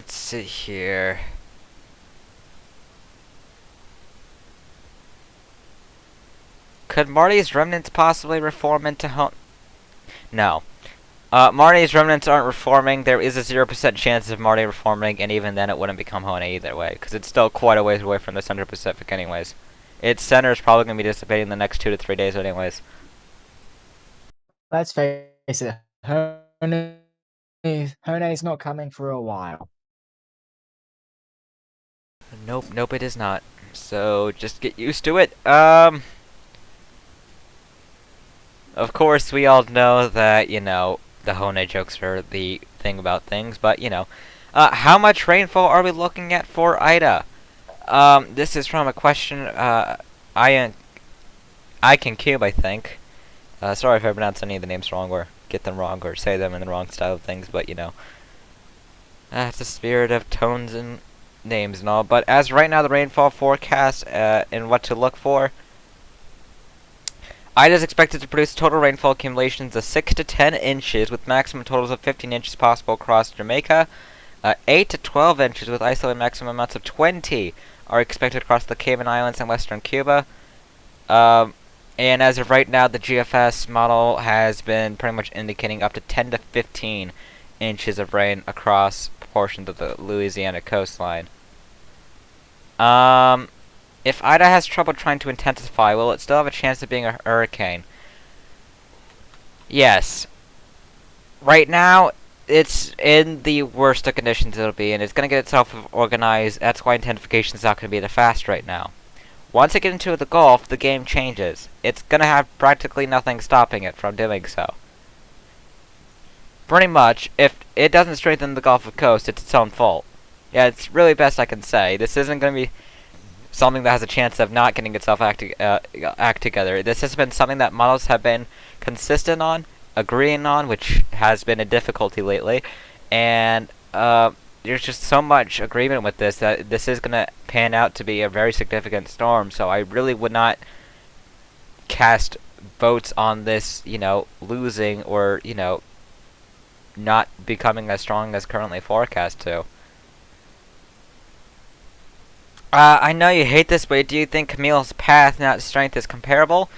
see here. Could Marty's remnants possibly reform into No. Marty's remnants aren't reforming. There is a 0% chance of Marty reforming, and even then it wouldn't become Hona either way, because it's still quite a ways away from the Central Pacific anyways. Its center is probably going to be dissipating in the next 2 to 3 days anyways. Let's face it, Hone's not coming for a while. Nope, it is not. So just get used to it. Of course, we all know that, the Hone jokes are the thing about things, but, how much rainfall are we looking at for Ida? This is from a question, I Can Cube, I think. Sorry if I pronounce any of the names wrong, or get them wrong, or say them in the wrong style of things, but, it's the spirit of tones and names and all. But as right now, the rainfall forecast, and what to look for, Ida is expected to produce total rainfall accumulations of 6 to 10 inches, with maximum totals of 15 inches possible across Jamaica. 8 to 12 inches, with isolated maximum amounts of 20, are expected across the Cayman Islands and western Cuba. And as of right now, the GFS model has been pretty much indicating up to 10 to 15 inches of rain across portions of the Louisiana coastline. If Ida has trouble trying to intensify, will it still have a chance of being a hurricane? Yes. Right now, it's in the worst of conditions it'll be, and it's going to get itself organized. That's why intensification is not going to be that fast right now. Once it gets into the Gulf, the game changes. It's going to have practically nothing stopping it from doing so. Pretty much, if it doesn't strengthen the Gulf Coast, it's its own fault. Yeah, it's really best I can say. This isn't going to be something that has a chance of not getting itself act together. This has been something that models have been consistent on, agreeing on, which has been a difficulty lately, and there's just so much agreement with this that this is going to pan out to be a very significant storm, so I really would not cast votes on this, losing or, not becoming as strong as currently forecast to. I know you hate this, but do you think Camille's path, not strength, is comparable?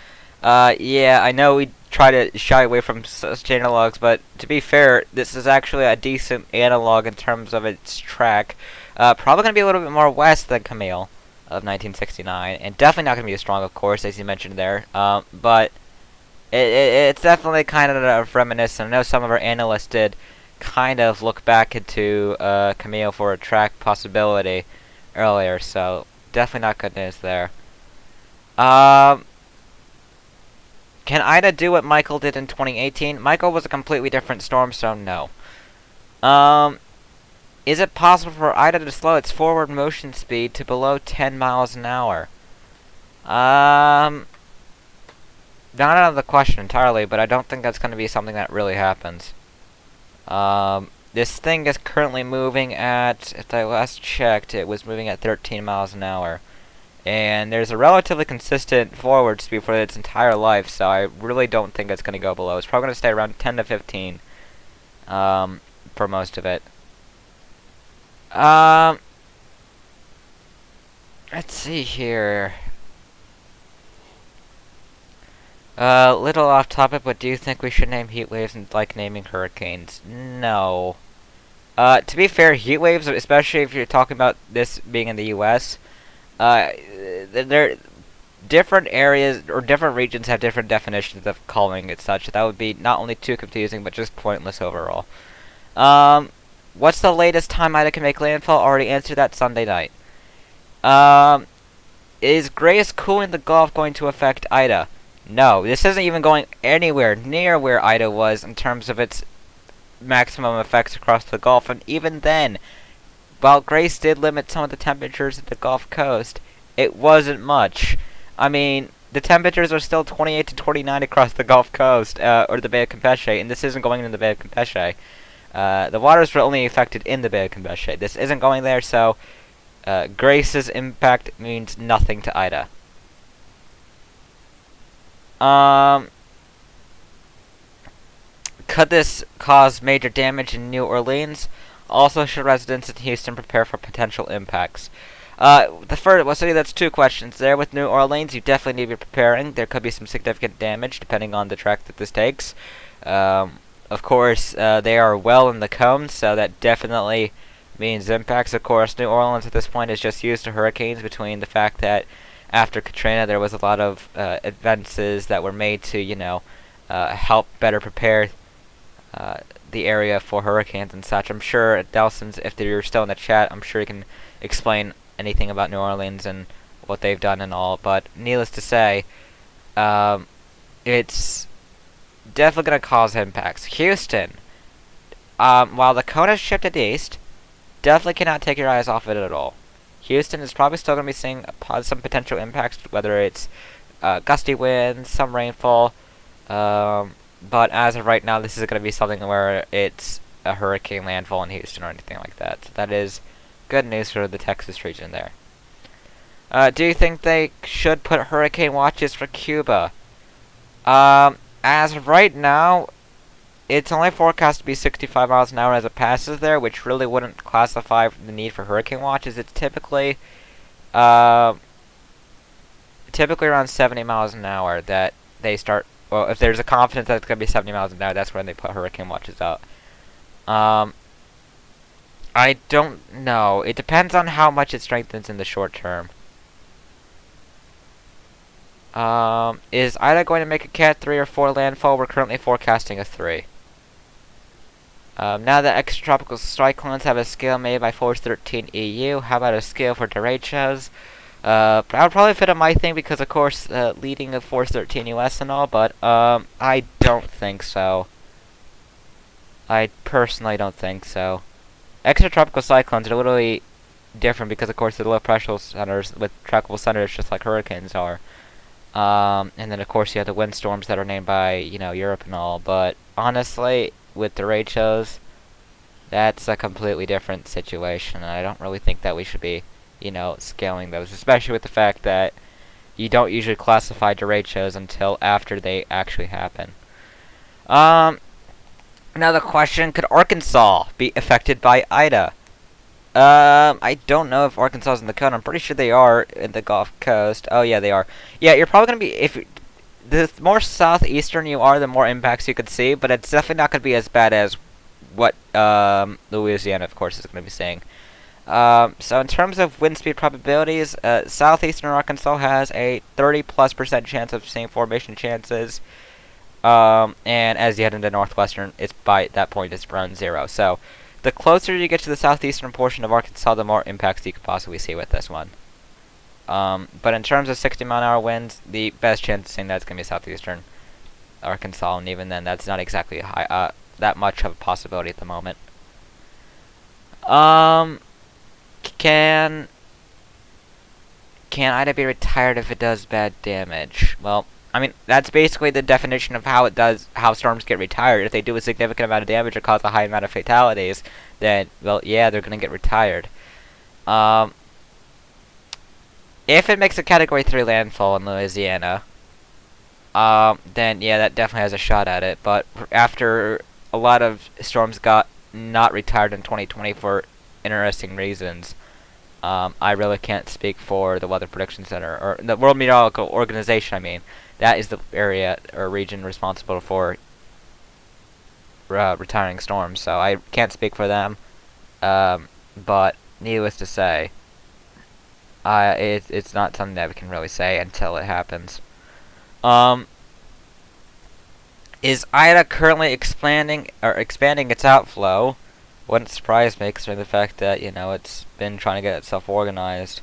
Yeah, I know we try to shy away from such analogs, but to be fair, this is actually a decent analog in terms of its track. Probably going to be a little bit more west than Camille of 1969, and definitely not going to be as strong, of course, as you mentioned there. But it's definitely kind of reminiscent. I know some of our analysts did kind of look back into Camille for a track possibility earlier, so definitely not good news there. Can Ida do what Michael did in 2018? Michael was a completely different storm, so no. Is it possible for Ida to slow its forward motion speed to below 10 miles an hour? Not out of the question entirely, but I don't think that's going to be something that really happens. This thing is currently moving at, if I last checked, it was moving at 13 miles an hour. And there's a relatively consistent forward speed for its entire life, so I really don't think it's going to go below. It's probably going to stay around 10 to 15 for most of it. Let's see here. Little off topic, but do you think we should name heat waves and like naming hurricanes? No. To be fair, heat waves, especially if you're talking about this being in the U.S., there different areas or different regions have different definitions of calling it such. That would be not only too confusing, but just pointless overall. What's the latest time Ida can make landfall? Already answered that, Sunday night. Is Grace cooling the Gulf going to affect Ida? No, this isn't even going anywhere near where Ida was in terms of its maximum effects across the Gulf, and even then, while Grace did limit some of the temperatures at the Gulf Coast, it wasn't much. I mean, the temperatures are still 28 to 29 across the Gulf Coast, or the Bay of Campeche, and this isn't going into the Bay of Campeche. The waters were only affected in the Bay of Campeche. This isn't going there, so Grace's impact means nothing to Ida. Could this cause major damage in New Orleans? Also, should residents in Houston prepare for potential impacts? That's two questions there. With New Orleans, you definitely need to be preparing. There could be some significant damage depending on the track that this takes. Of course, they are well in the cone, so that definitely means impacts. Of course, New Orleans at this point is just used to hurricanes, between the fact that after Katrina there was a lot of advances that were made to, help better prepare the area for hurricanes and such. I'm sure Delson's, if you're still in the chat, I'm sure you can explain anything about New Orleans and what they've done and all. But needless to say, it's definitely going to cause impacts. Houston, while the cone has shifted east, definitely cannot take your eyes off it at all. Houston is probably still going to be seeing some potential impacts, whether it's gusty winds, some rainfall. But as of right now, this is going to be something where it's a hurricane landfall in Houston or anything like that. So that is good news for the Texas region there. Do you think they should put hurricane watches for Cuba? As of right now, it's only forecast to be 65 miles an hour as it passes there, which really wouldn't classify the need for hurricane watches. It's typically around 70 miles an hour that they start. Well, if there's a confidence that it's going to be 70 miles an hour, that's when they put hurricane watches out. I don't know. It depends on how much it strengthens in the short term. Is Ida going to make a Cat 3 or 4 landfall? We're currently forecasting a 3. Now that extratropical cyclones have a scale made by Force 13 EU, how about a scale for derechos? I would probably fit on my thing because, of course, leading of Force 13 US and all, but I don't think so. I personally don't think so. Extratropical cyclones are literally different because, of course, they're low pressure centers with trackable centers just like hurricanes are. And then, of course, you have the windstorms that are named by, Europe and all, but honestly, with derechos, that's a completely different situation, and I don't really think that we should be scaling those, especially with the fact that you don't usually classify derechos until after they actually happen. Another question, could Arkansas be affected by Ida? I don't know if Arkansas is in the cone. I'm pretty sure they are in the Gulf Coast. Oh, yeah, they are. Yeah, you're probably going to be, the more southeastern you are, the more impacts you could see, but it's definitely not going to be as bad as what Louisiana, of course, is going to be seeing. So in terms of wind speed probabilities, southeastern Arkansas has a 30+% chance of seeing formation chances. And as you head into northwestern, it's by that point it's around 0. So the closer you get to the southeastern portion of Arkansas, the more impacts you could possibly see with this one. But in terms of 60-mile-an-hour winds, the best chance of seeing that's going to be southeastern Arkansas, and even then, that's not exactly high, that much of a possibility at the moment. Can Ida be retired if it does bad damage? Well, I mean, that's basically the definition of how storms get retired. If they do a significant amount of damage or cause a high amount of fatalities, then, well, yeah, they're going to get retired. If it makes a Category 3 landfall in Louisiana, then, yeah, that definitely has a shot at it. But after a lot of storms got not retired in 2020 for interesting reasons, I really can't speak for the Weather Prediction Center, or the World Meteorological Organization, I mean. That is the area or region responsible for retiring storms, so I can't speak for them. But needless to say, it's not something that we can really say until it happens. Is Ida currently expanding its outflow? Wouldn't surprise me, considering the fact that, you know, it's been trying to get itself organized.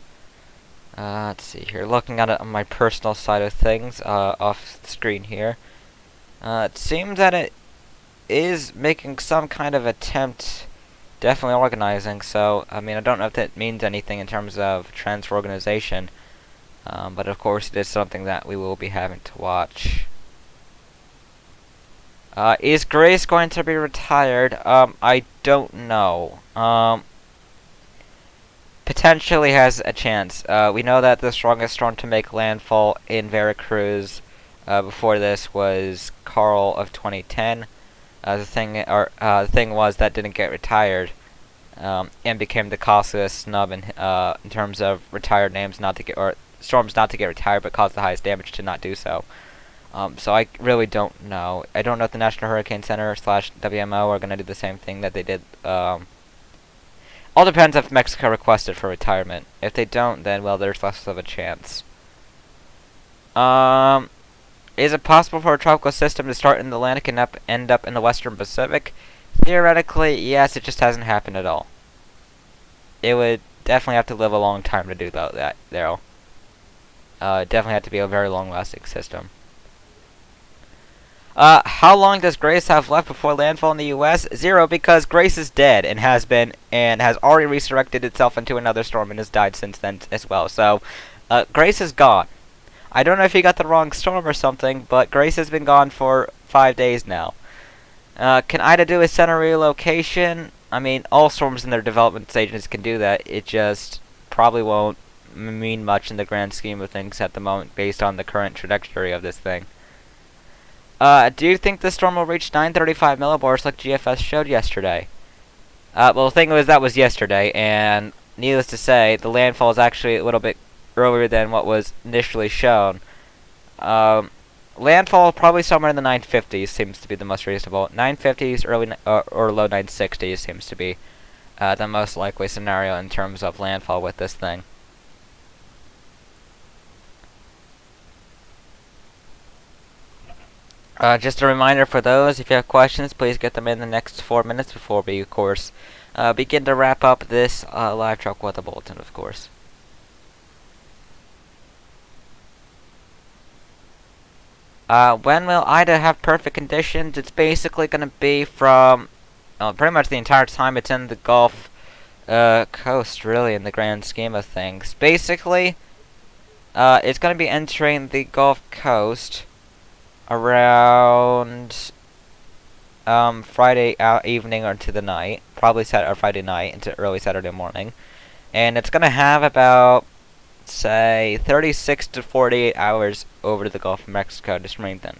Let's see here. Looking at it on my personal side of things, off the screen here. It seems that it is making some kind of attempt, definitely organizing, so, I mean, I don't know if that means anything in terms of trends for organization, but of course it is something that we will be having to watch. Is Grace going to be retired? I don't know. Potentially has a chance. We know that the strongest storm to make landfall in Veracruz before this was Carl of 2010. The thing was that didn't get retired, and became the costliest snub in terms of retired names not to get, or storms not to get retired, but caused the highest damage to not do so. So I really don't know. I don't know if the National Hurricane Center / WMO are going to do the same thing that they did. All depends if Mexico requested for retirement. If they don't, then, well, there's less of a chance. Is it possible for a tropical system to start in the Atlantic and end up in the Western Pacific? Theoretically, yes, it just hasn't happened at all. It would definitely have to live a long time to do that, though. It definitely have to be a very long-lasting system. How long does Grace have left before landfall in the U.S.? 0, because Grace is dead and has already resurrected itself into another storm and has died since then as well. So, Grace is gone. I don't know if you got the wrong storm or something, but Grace has been gone for 5 days now. Can Ida do a center relocation? I mean, all storms in their development stages can do that. It just probably won't mean much in the grand scheme of things at the moment based on the current trajectory of this thing. Do you think the storm will reach 935 millibars like GFS showed yesterday? Well, the thing was, that was yesterday, and needless to say, the landfall is actually a little bit earlier than what was initially shown. Landfall probably somewhere in the 950s seems to be the most reasonable. 950s, or low 960s seems to be the most likely scenario in terms of landfall with this thing. Just a reminder for those, if you have questions, please get them in the next 4 minutes before we, of course, begin to wrap up this live truck weather bulletin, of course. When will Ida have perfect conditions? It's basically going to be from pretty much the entire time it's in the Gulf Coast, really, in the grand scheme of things. Basically, it's going to be entering the Gulf Coast around Friday evening or into the night, probably Friday night into early Saturday morning, and it's gonna have about, say, 36 to 48 hours over to the Gulf of Mexico to strengthen.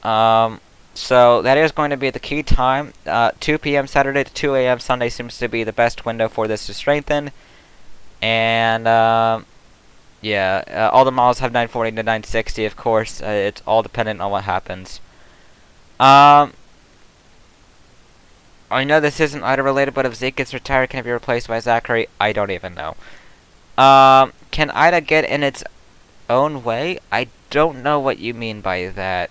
So that is going to be the key time. 2 p.m. Saturday to 2 a.m. Sunday seems to be the best window for this to strengthen, and yeah, all the models have 940 to 960, of course. It's all dependent on what happens. I know this isn't Ida related, but if Zeke gets retired, can it be replaced by Zachary? I don't even know. Can Ida get in its own way? I don't know what you mean by that.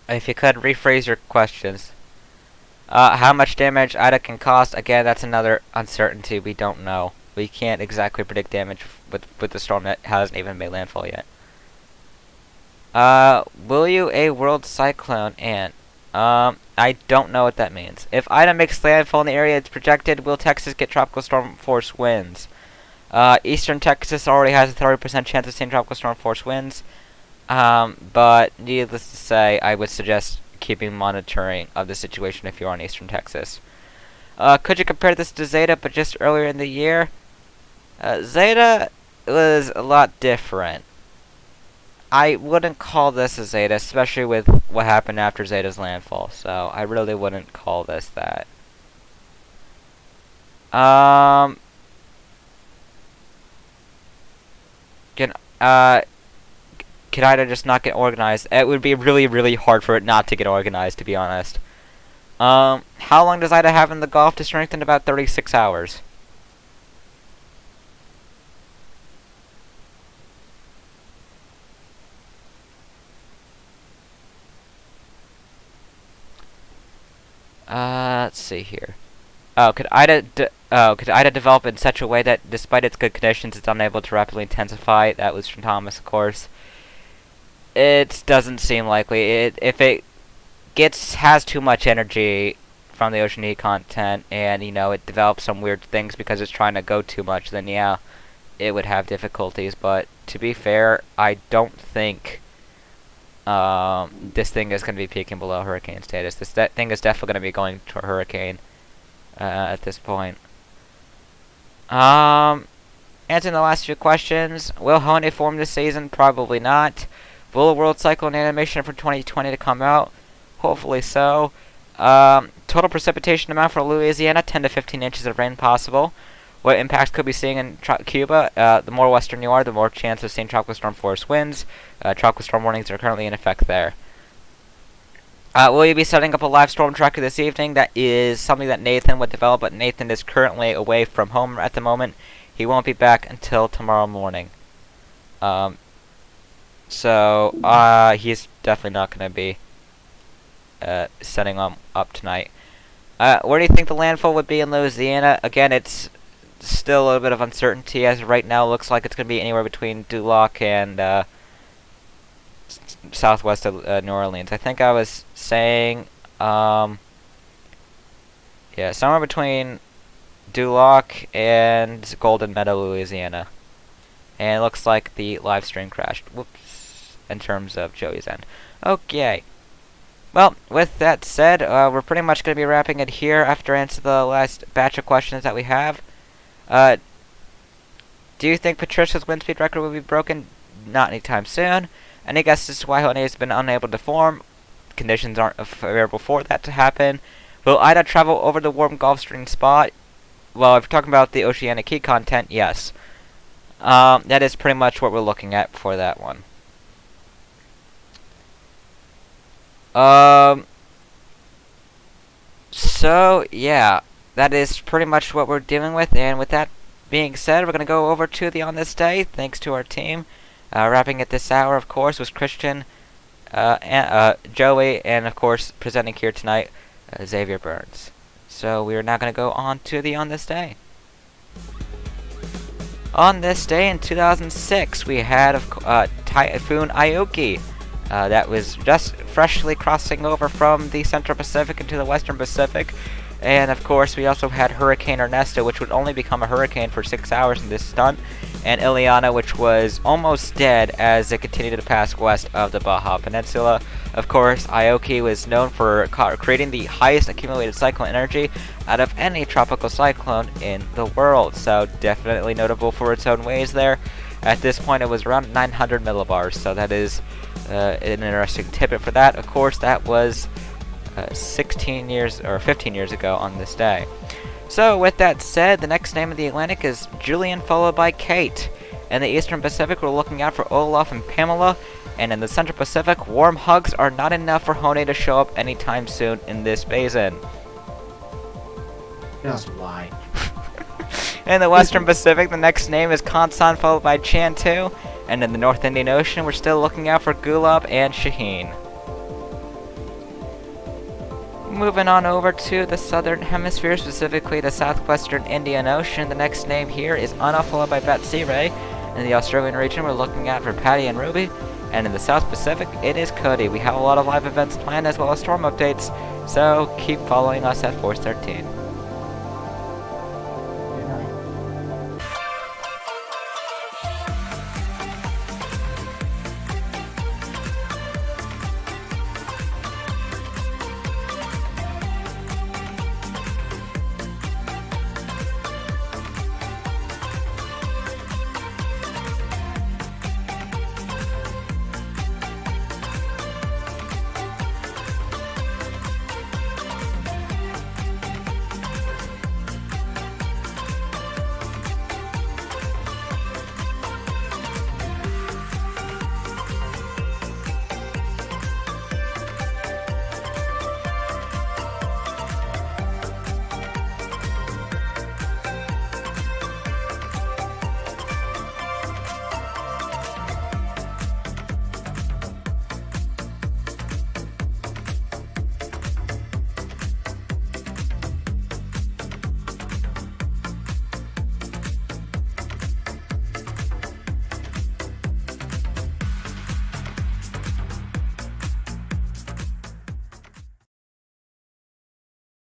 If you could rephrase your questions. How much damage Ida can cause, again, that's another uncertainty. We don't know. We can't exactly predict damage with the storm that hasn't even made landfall yet. Will you a world cyclone, Ant? I don't know what that means. If Ida makes landfall in the area it's projected, will Texas get tropical storm force winds? Eastern Texas already has a 30% chance of seeing tropical storm force winds. But needless to say, I would suggest keeping monitoring of the situation if you're on Eastern Texas. Could you compare this to Zeta, but just earlier in the year? Zeta was a lot different. I wouldn't call this a Zeta, especially with what happened after Zeta's landfall, so I really wouldn't call this that. Could Ida just not get organized? It would be really, really hard for it not to get organized, to be honest. How long does Ida have in the Gulf to strengthen? About 36 hours. Let's see here. Could Ida develop in such a way that, despite its good conditions, it's unable to rapidly intensify? That was from Thomas, of course. It doesn't seem likely. If it has too much energy from the ocean heat content, and it develops some weird things because it's trying to go too much, then yeah, it would have difficulties. But to be fair, I don't think this thing is going to be peaking below hurricane status. That thing is definitely going to be going to a hurricane at this point. Answering the last few questions. Will Hone form this season? Probably not. Will a world cyclone animation for 2020 to come out? Hopefully so. Total precipitation amount for Louisiana, 10 to 15 inches of rain possible. What impacts could be seeing in Cuba? The more western you are, the more chance of seeing tropical storm force winds. Tropical storm warnings are currently in effect there. Will you be setting up a live storm tracker this evening? That is something that Nathan would develop, but Nathan is currently away from home at the moment. He won't be back until tomorrow morning. So he's definitely not going to be setting up tonight. Where do you think the landfall would be in Louisiana? Again, it's still a little bit of uncertainty as of right now. Looks like it's going to be anywhere between Duloc and southwest of New Orleans. I think I was saying, yeah, somewhere between Duloc and Golden Meadow, Louisiana. And it looks like the live stream crashed. Whoops. In terms of Joey's end. Okay. Well, with that said, we're pretty much going to be wrapping it here after answering the last batch of questions that we have. Do you think Patricia's wind speed record will be broken? Not anytime soon. Any guesses as to why Hone has been unable to form? Conditions aren't favorable for that to happen. Will Ida travel over the warm Gulf Stream spot? Well, if you're talking about the oceanic heat content, yes. That is pretty much what we're looking at for that one. So, yeah. That is pretty much what we're dealing with, and with that being said, we're going to go over to the On This Day, thanks to our team. Wrapping it this hour, of course, was Christian, Joey, and of course, presenting here tonight, Xavier Burns. So we are now going to go on to the On This Day. On this day in 2006, we had Typhoon Aoki. That was just freshly crossing over from the Central Pacific into the Western Pacific. And of course, we also had Hurricane Ernesto, which would only become a hurricane for 6 hours in this stunt. And Ileana, which was almost dead as it continued to pass west of the Baja Peninsula. Of course, Aoki was known for creating the highest accumulated cyclone energy out of any tropical cyclone in the world. So definitely notable for its own ways there. At this point, it was around 900 millibars. So that is an interesting tidbit for that. Of course, that was 16 years or 15 years ago on this day. So with that said, the next name of the Atlantic is Julian, followed by Kate. In the Eastern Pacific, we're looking out for Olaf and Pamela. And in the Central Pacific, warm hugs are not enough for Hone to show up anytime soon in this basin. Just why? In the Western Pacific, the next name is Kansan, followed by Chantu. And in the North Indian Ocean, we're still looking out for Gulab and Shaheen. Moving on over to the southern hemisphere, specifically the southwestern Indian Ocean. The next name here is Anna, followed by Betsy Ray. In the Australian region, we're looking at for Patty and Ruby. And in the South Pacific, it is Cody. We have a lot of live events planned as well as storm updates, so keep following us at Force 13.